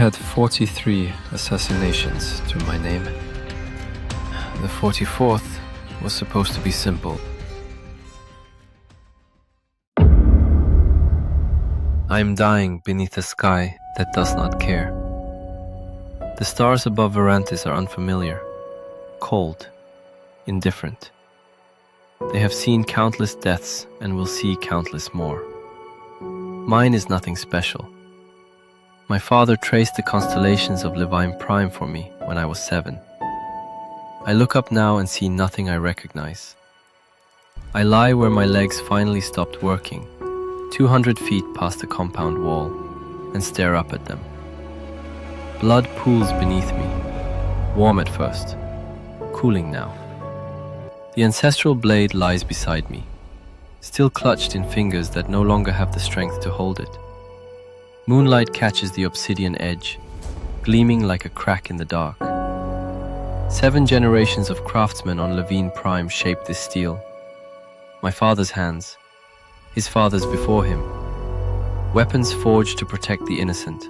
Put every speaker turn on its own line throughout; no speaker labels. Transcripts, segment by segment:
had 43 assassinations to my name. The 44th was supposed to be simple. I am dying beneath a sky that does not care. The stars above Varantis are unfamiliar, cold, indifferent. They have seen countless deaths and will see countless more. Mine is nothing special. My father traced the constellations of Levine Prime for me when I was 7. I look up now and see nothing I recognize. I lie where my legs finally stopped working, 200 feet past the compound wall, and stare up at them. Blood pools beneath me, warm at first, cooling now. The ancestral blade lies beside me, still clutched in fingers that no longer have the strength to hold it. Moonlight catches the obsidian edge, gleaming like a crack in the dark. 7 generations of craftsmen on Levine Prime shaped this steel. My father's hands, his father's before him. Weapons forged to protect the innocent.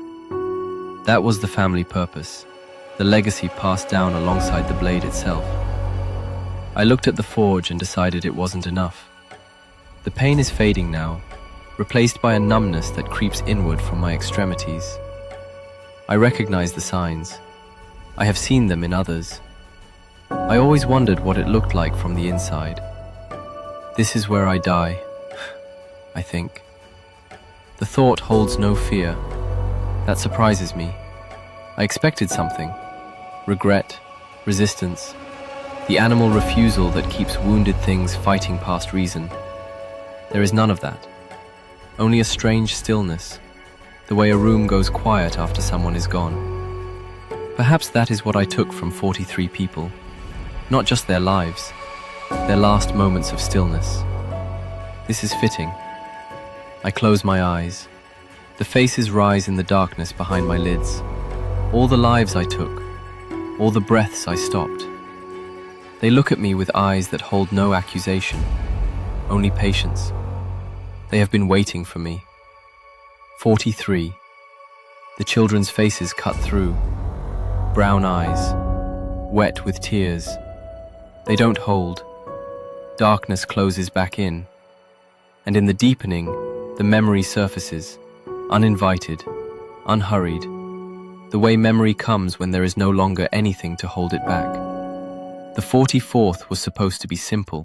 That was the family purpose, the legacy passed down alongside the blade itself. I looked at the forge and decided it wasn't enough. The pain is fading now, replaced by a numbness that creeps inward from my extremities. I recognize the signs. I have seen them in others. I always wondered what it looked like from the inside. This is where I die, I think. The thought holds no fear. That surprises me. I expected something. Regret, resistance, the animal refusal that keeps wounded things fighting past reason. There is none of that. Only a strange stillness, the way a room goes quiet after someone is gone. Perhaps that is what I took from 43 people. Not just their lives, their last moments of stillness. This is fitting. I close my eyes. The faces rise in the darkness behind my lids. All the lives I took, all the breaths I stopped. They look at me with eyes that hold no accusation, only patience. They have been waiting for me. 43. The children's faces cut through. Brown eyes, wet with tears. They don't hold. Darkness closes back in. And in the deepening, the memory surfaces, uninvited, unhurried. The way memory comes when there is no longer anything to hold it back. The 44th was supposed to be simple.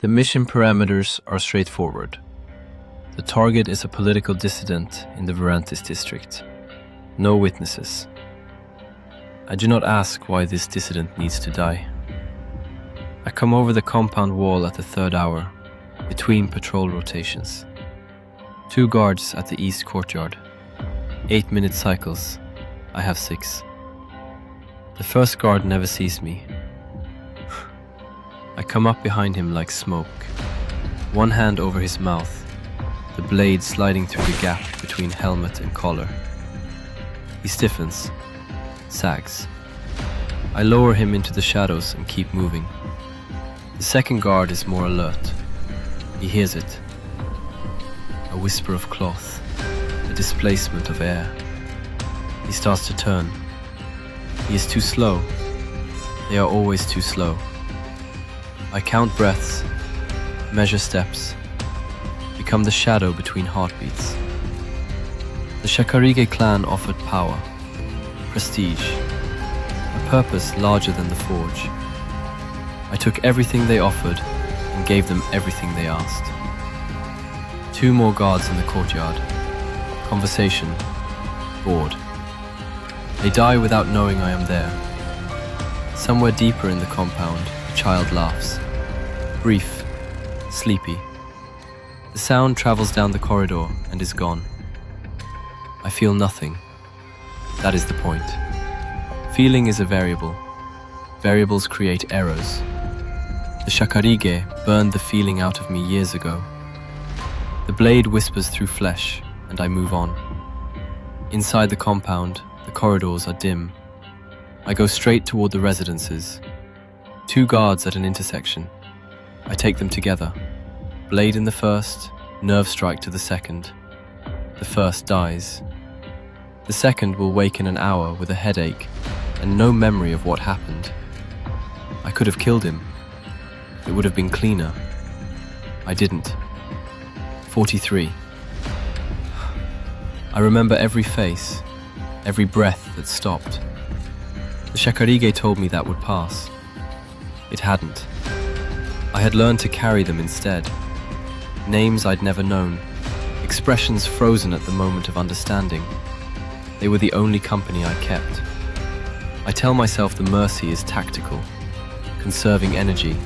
The mission parameters are straightforward. The target is a political dissident in the Varantis district. No witnesses. I do not ask why this dissident needs to die. I come over the compound wall at the 3rd hour, between patrol rotations. 2 guards at the east courtyard. 8-minute cycles. I have 6. The first guard never sees me. I come up behind him like smoke, one hand over his mouth, the blade sliding through the gap between helmet and collar. He stiffens, sags. I lower him into the shadows and keep moving. The second guard is more alert. He hears it. A whisper of cloth, a displacement of air. He starts to turn. He is too slow. They are always too slow. I count breaths, measure steps, become the shadow between heartbeats. The Shakarige clan offered power, prestige, a purpose larger than the forge. I took everything they offered and gave them everything they asked. 2 more guards in the courtyard. Conversation, bored. They die without knowing I am there. Somewhere deeper in the compound, a child laughs. Brief, sleepy. The sound travels down the corridor and is gone. I feel nothing. That is the point. Feeling is a variable. Variables create errors. The Shakarige burned the feeling out of me years ago. The blade whispers through flesh, and I move on. Inside the compound, the corridors are dim. I go straight toward the residences. 2 guards at an intersection. I take them together. Blade in the first, nerve strike to the second. The first dies. The second will wake in an hour with a headache and no memory of what happened. I could have killed him. It would have been cleaner. I didn't. 43. I remember every face, every breath that stopped. The Shakarige told me that would pass. It hadn't. I had learned to carry them instead. Names I'd never known, expressions frozen at the moment of understanding. They were the only company I kept. I tell myself the mercy is tactical, conserving energy,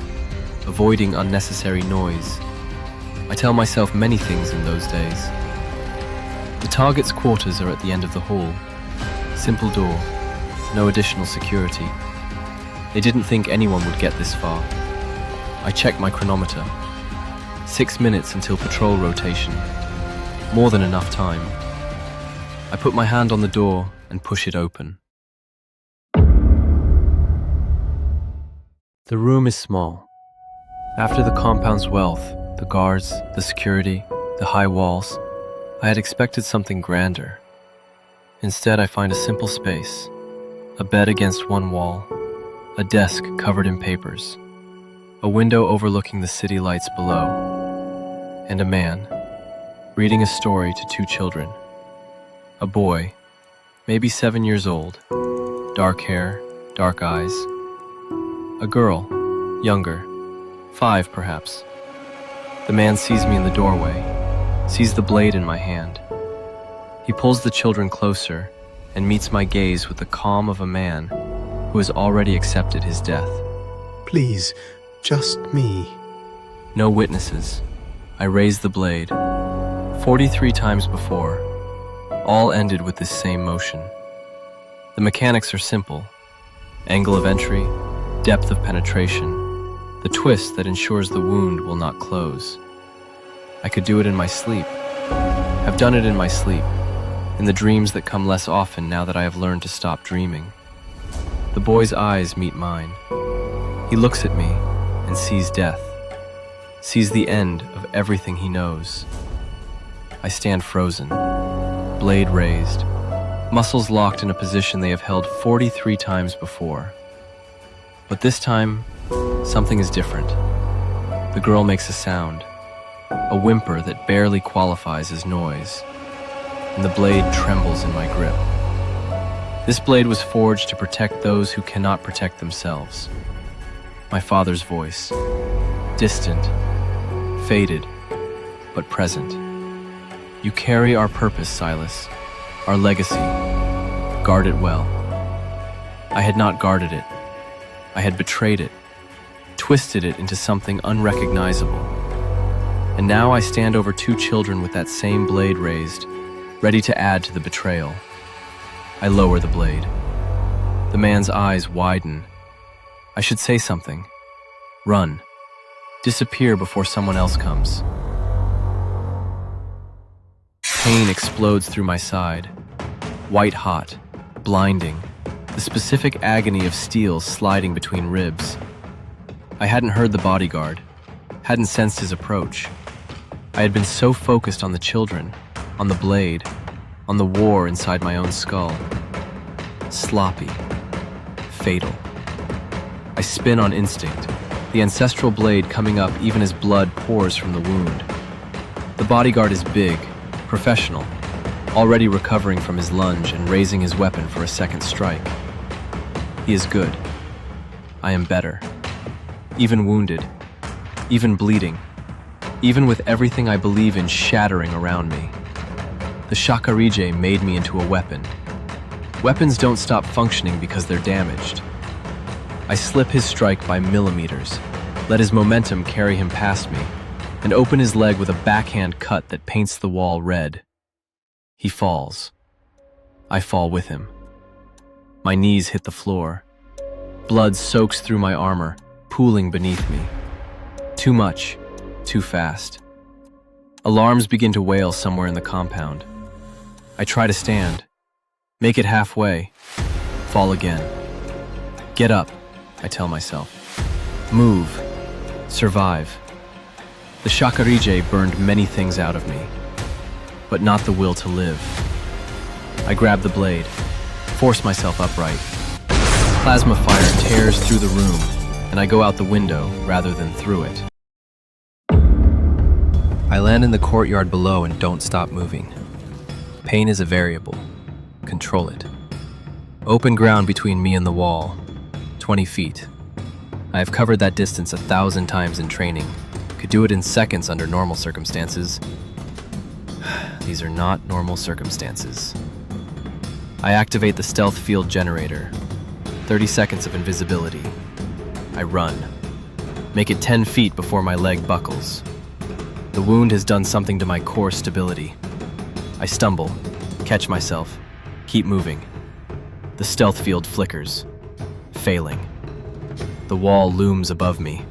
avoiding unnecessary noise. I tell myself many things in those days. The target's quarters are at the end of the hall. Simple door, no additional security. They didn't think anyone would get this far. I checked my chronometer. 6 minutes until patrol rotation. More than enough time. I put my hand on the door and push it open. The room is small. After the compound's wealth, the guards, the security, the high walls, I had expected something grander. Instead, I find a simple space, a bed against one wall, a desk covered in papers, a window overlooking the city lights below, and a man, reading a story to 2 children. A boy, maybe 7 years old, dark hair, dark eyes. A girl, younger, 5 perhaps. The man sees me in the doorway, sees the blade in my hand. He pulls the children closer and meets my gaze with the calm of a man who has already accepted his death.
Please, just me.
No witnesses. I raise the blade. 43 times before, all ended with this same motion. The mechanics are simple. Angle of entry, depth of penetration, the twist that ensures the wound will not close. I could do it in my sleep. Have done it in my sleep, in the dreams that come less often now that I have learned to stop dreaming. The boy's eyes meet mine. He looks at me and sees death, sees the end of everything he knows. I stand frozen, blade raised, muscles locked in a position they have held 43 times before. But this time, something is different. The girl makes a sound, a whimper that barely qualifies as noise, and the blade trembles in my grip. This blade was forged to protect those who cannot protect themselves. My father's voice, distant, faded, but present. You carry our purpose, Silas, our legacy. Guard it well. I had not guarded it. I had betrayed it, twisted it into something unrecognizable. And now I stand over 2 children with that same blade raised, ready to add to the betrayal. I lower the blade. The man's eyes widen. I should say something. Run. Disappear before someone else comes. Pain explodes through my side. White hot, blinding. The specific agony of steel sliding between ribs. I hadn't heard the bodyguard, hadn't sensed his approach. I had been so focused on the children, on the blade, on the war inside my own skull. Sloppy, fatal. I spin on instinct, the ancestral blade coming up even as blood pours from the wound. The bodyguard is big, professional, already recovering from his lunge and raising his weapon for a second strike. He is good. I am better. Even wounded. Even bleeding. Even with everything I believe in shattering around me. The Shakarige made me into a weapon. Weapons don't stop functioning because they're damaged. I slip his strike by millimeters, let his momentum carry him past me, and open his leg with a backhand cut that paints the wall red. He falls. I fall with him. My knees hit the floor. Blood soaks through my armor, pooling beneath me. Too much, too fast. Alarms begin to wail somewhere in the compound. I try to stand, make it halfway, fall again. Get up, I tell myself. Move, survive. The Shakarige burned many things out of me. but not the will to live. I grab the blade, force myself upright. Plasma fire tears through the room, and I go out the window rather than through it. I land in the courtyard below and don't stop moving. Pain is a variable. Control it. Open ground between me and the wall. 20 feet. I have covered that distance 1,000 times in training. Could do it in seconds under normal circumstances. These are not normal circumstances. I activate the stealth field generator. 30 seconds of invisibility. I run. Make it 10 feet before my leg buckles. The wound has done something to my core stability. I stumble, catch myself, keep moving. The stealth field flickers, failing. The wall looms above me.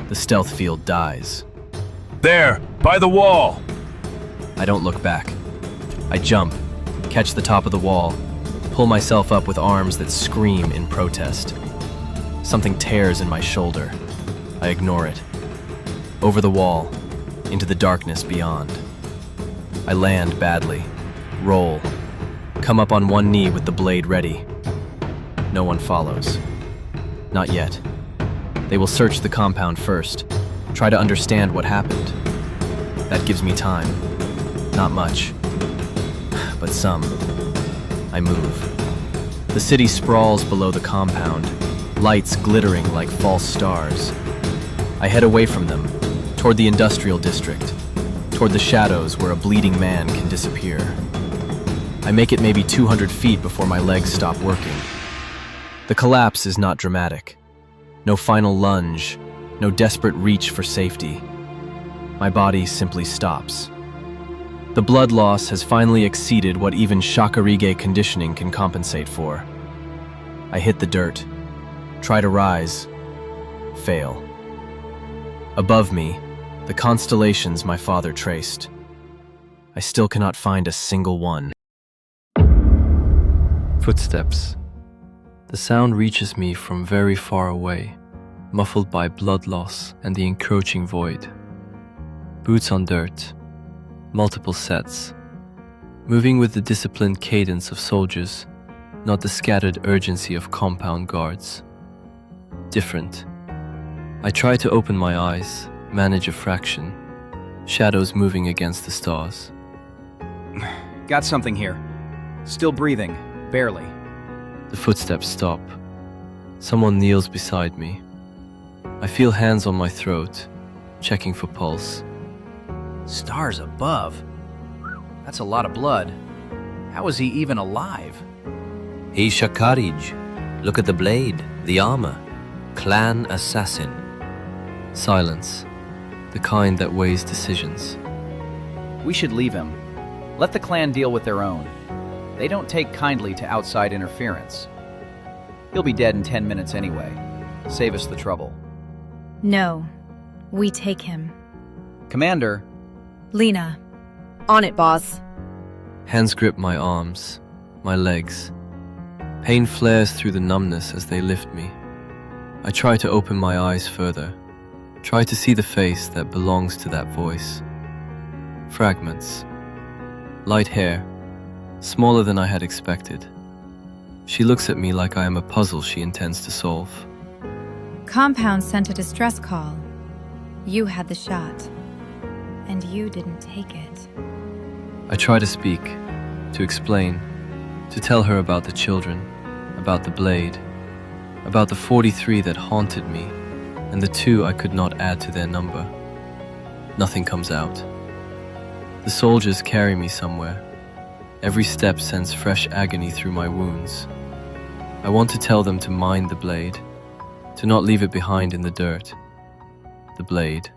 The stealth field dies.
There, by the wall!
I don't look back. I jump, catch the top of the wall, pull myself up with arms that scream in protest. Something tears in my shoulder. I ignore it. Over the wall, into the darkness beyond. I land badly, roll, come up on one knee with the blade ready. No one follows. Not yet. They will search the compound first, try to understand what happened. That gives me time. Not much, but some. I move. The city sprawls below the compound, lights glittering like false stars. I head away from them, toward the industrial district, toward the shadows where a bleeding man can disappear. I make it maybe 200 feet before my legs stop working. The collapse is not dramatic. No final lunge, no desperate reach for safety. My body simply stops. The blood loss has finally exceeded what even Shakarige conditioning can compensate for. I hit the dirt, try to rise, fail. Above me, the constellations my father traced. I still cannot find a single one. Footsteps. The sound reaches me from very far away, muffled by blood loss and the encroaching void. Boots on dirt, multiple sets, moving with the disciplined cadence of soldiers, not the scattered urgency of compound guards. Different. I try to open my eyes, manage a fraction, shadows moving against the stars.
Got something here. Still breathing, barely.
The footsteps stop. Someone kneels beside me. I feel hands on my throat, checking for pulse.
Stars above. That's a lot of blood. How is he even alive?
He's Shakarij. Look at the blade, the armor. Clan assassin.
Silence. The kind that weighs decisions.
We should leave him. Let the clan deal with their own. They don't take kindly to outside interference. He'll be dead in 10 minutes anyway. Save us the trouble.
No. We take him.
Commander.
Lena.
On it, boss.
Hands grip my arms, my legs. Pain flares through the numbness as they lift me. I try to open my eyes further. Try to see the face that belongs to that voice. Fragments. Light hair, smaller than I had expected. She looks at me like I am a puzzle she intends to solve.
Compound sent a distress call. You had the shot. And you didn't take it.
I try to speak, to explain, to tell her about the children, about the blade, about the 43 that haunted me, and the 2 I could not add to their number. Nothing comes out. The soldiers carry me somewhere. Every step sends fresh agony through my wounds. I want to tell them to mind the blade, to not leave it behind in the dirt. The blade.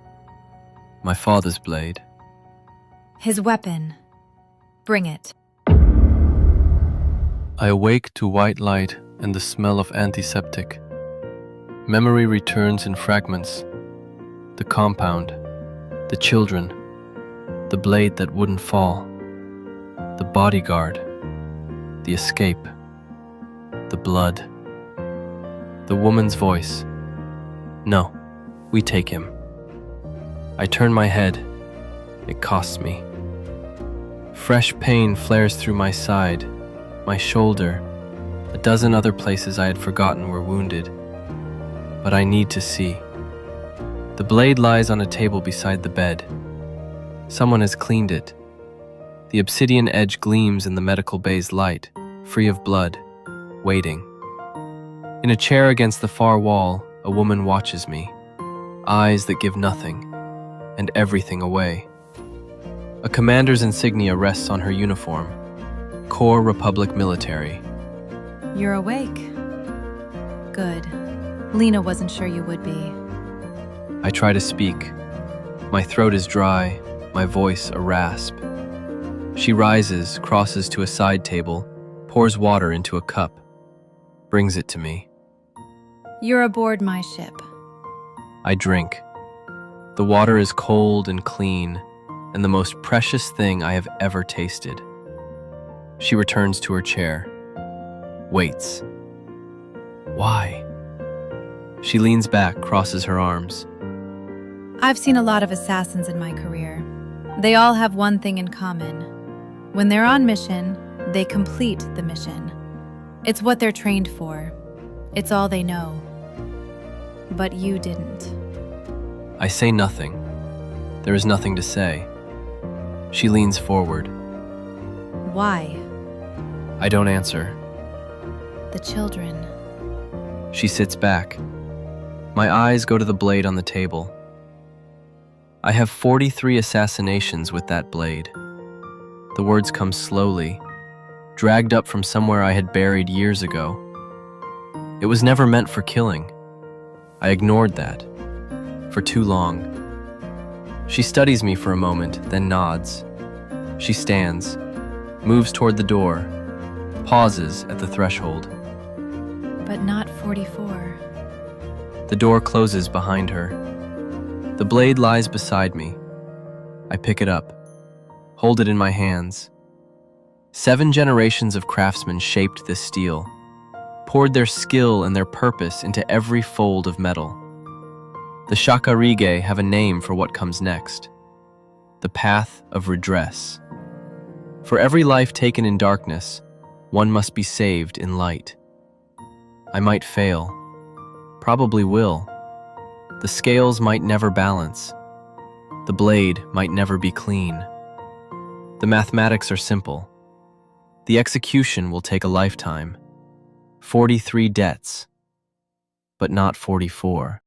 My father's blade.
His weapon. Bring it.
I awake to white light and the smell of antiseptic. Memory returns in fragments. The compound, the children, the blade that wouldn't fall, the bodyguard, the escape, the blood, the woman's voice. No, we take him. I turn my head. It costs me. Fresh pain flares through my side, my shoulder. A dozen other places I had forgotten were wounded. But I need to see. The blade lies on a table beside the bed. Someone has cleaned it. The obsidian edge gleams in the medical bay's light, free of blood, waiting. In a chair against the far wall, a woman watches me, eyes that give nothing, and everything away. A commander's insignia rests on her uniform, Corps Republic Military.
You're awake. Good. Lena wasn't sure you would be.
I try to speak. My throat is dry, my voice a rasp. She rises, crosses to a side table, pours water into a cup, brings it to me.
You're aboard my ship.
I drink. The water is cold and clean, and the most precious thing I have ever tasted. She returns to her chair, waits. Why? She leans back, crosses her arms.
I've seen a lot of assassins in my career. They all have one thing in common. When they're on mission, they complete the mission. It's what they're trained for. It's all they know. But you didn't.
I say nothing. There is nothing to say. She leans forward.
Why?
I don't answer.
The children.
She sits back. My eyes go to the blade on the table. I have 43 assassinations with that blade. The words come slowly, dragged up from somewhere I had buried years ago. It was never meant for killing. I ignored that. For too long. She studies me for a moment, then nods. She stands, moves toward the door, pauses at the threshold.
But not 44.
The door closes behind her. The blade lies beside me. I pick it up, hold it in my hands. 7 generations of craftsmen shaped this steel, poured their skill and their purpose into every fold of metal. The Shakarige have a name for what comes next: the path of redress. For every life taken in darkness, one must be saved in light. I might fail, probably will. The scales might never balance. The blade might never be clean. The mathematics are simple. The execution will take a lifetime. 43 debts, but not 44.